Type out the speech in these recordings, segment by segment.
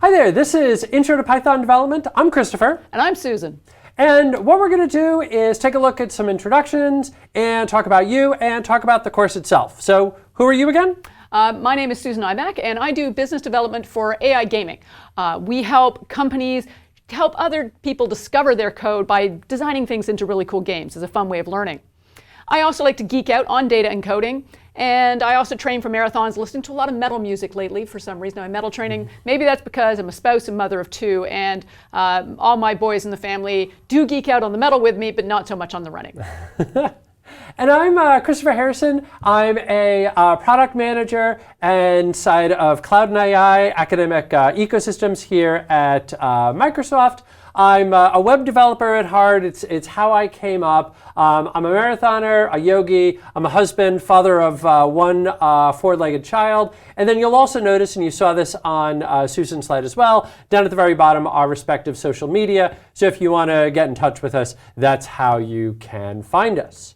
Hi there, this is Intro to Python Development. I'm Christopher. And I'm Susan. And what we're going to do is take a look at some introductions and talk about you and talk about the course itself. So who are you again? My name is Susan Imack, and I do business development for AI Gaming. We help companies help other people discover their code by designing things into really cool games. It's a fun way of learning. I also like to geek out on data and coding, and I also train for marathons, listening to a lot of metal music lately for some reason. I'm metal training. Maybe that's because I'm a spouse and mother of two, and all my boys in the family do geek out on the metal with me, but not so much on the running. And I'm Christopher Harrison. I'm a product manager inside of Cloud and AI academic ecosystems here at Microsoft. I'm a web developer at heart. It's how I came up. I'm a marathoner, a yogi. I'm a husband, father of one four-legged child. And then you'll also notice, and you saw this on Susan's slide as well, down at the very bottom, our respective social media. So if you want to get in touch with us, that's how you can find us.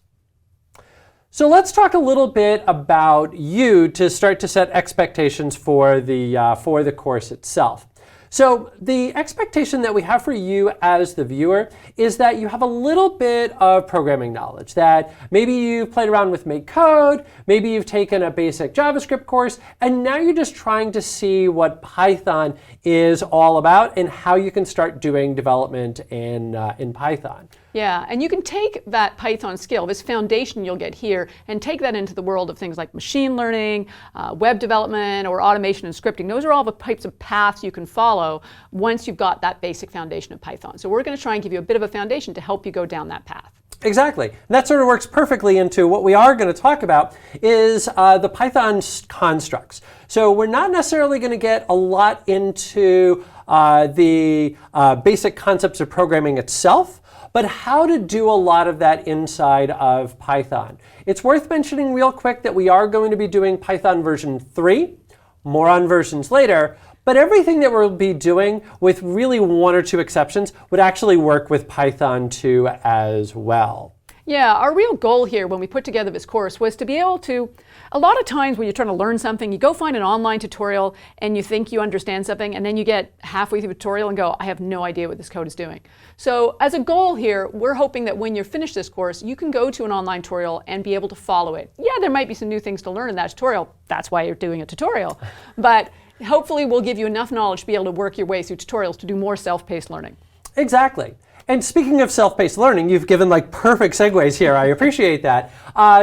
So let's talk a little bit about you to start to set expectations for the course itself. So the expectation that we have for you as the viewer is that you have a little bit of programming knowledge, that maybe you've played around with Make Code, maybe you've taken a basic JavaScript course, and now you're just trying to see what Python is all about and how you can start doing development in Python. Yeah, and you can take that Python skill, this foundation you'll get here, and take that into the world of things like machine learning, web development, or automation and scripting. Those are all the types of paths you can follow once you've got that basic foundation of Python. So we're going to try and give you a bit of a foundation to help you go down that path. Exactly. And that sort of works perfectly into what we are going to talk about is the Python constructs. So we're not necessarily going to get a lot into the basic concepts of programming itself, but how to do a lot of that inside of Python. It's worth mentioning real quick that we are going to be doing Python version 3, more on versions later, but everything that we'll be doing, with really one or two exceptions, would actually work with Python 2 as well. Yeah, our real goal here when we put together this course was to be able to, a lot of times when you're trying to learn something, you go find an online tutorial and you think you understand something, and then you get halfway through the tutorial and go, I have no idea what this code is doing. So as a goal here, we're hoping that when you finish this course, you can go to an online tutorial and be able to follow it. Yeah, there might be some new things to learn in that tutorial. That's why you're doing a tutorial. But hopefully we'll give you enough knowledge to be able to work your way through tutorials to do more self-paced learning. Exactly. And speaking of self-paced learning, you've given like perfect segues here. I appreciate that.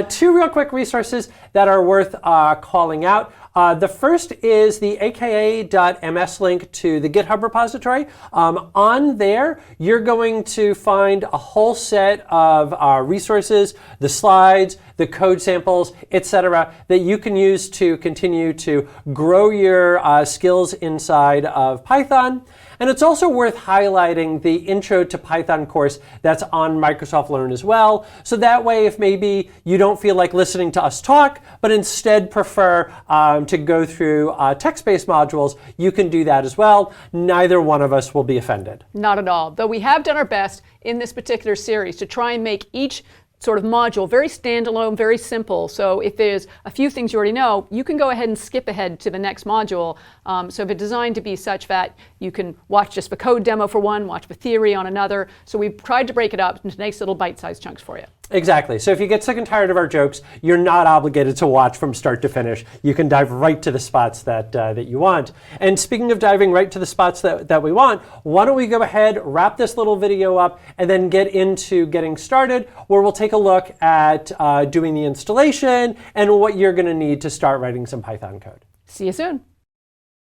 Two real quick resources that are worth calling out. The first is the aka.ms link to the GitHub repository. On there, you're going to find a whole set of resources, the slides, the code samples, etc., that you can use to continue to grow your skills inside of Python. And it's also worth highlighting the Intro to Python course that's on Microsoft Learn as well. So that way, if maybe you don't feel like listening to us talk, but instead prefer to go through text-based modules, you can do that as well. Neither one of us will be offended. Not at all. Though we have done our best in this particular series to try and make each sort of module very standalone, very simple. So if there's a few things you already know, you can go ahead and skip ahead to the next module. So if it's designed to be such that you can watch just the code demo for one, watch the theory on another. So we've tried to break it up into nice little bite-sized chunks for you. Exactly. So if you get sick and tired of our jokes, you're not obligated to watch from start to finish. You can dive right to the spots that you want. And speaking of diving right to the spots that we want, why don't we go ahead, wrap this little video up, and then get into getting started, where we'll take a look at doing the installation and what you're going to need to start writing some Python code. See you soon.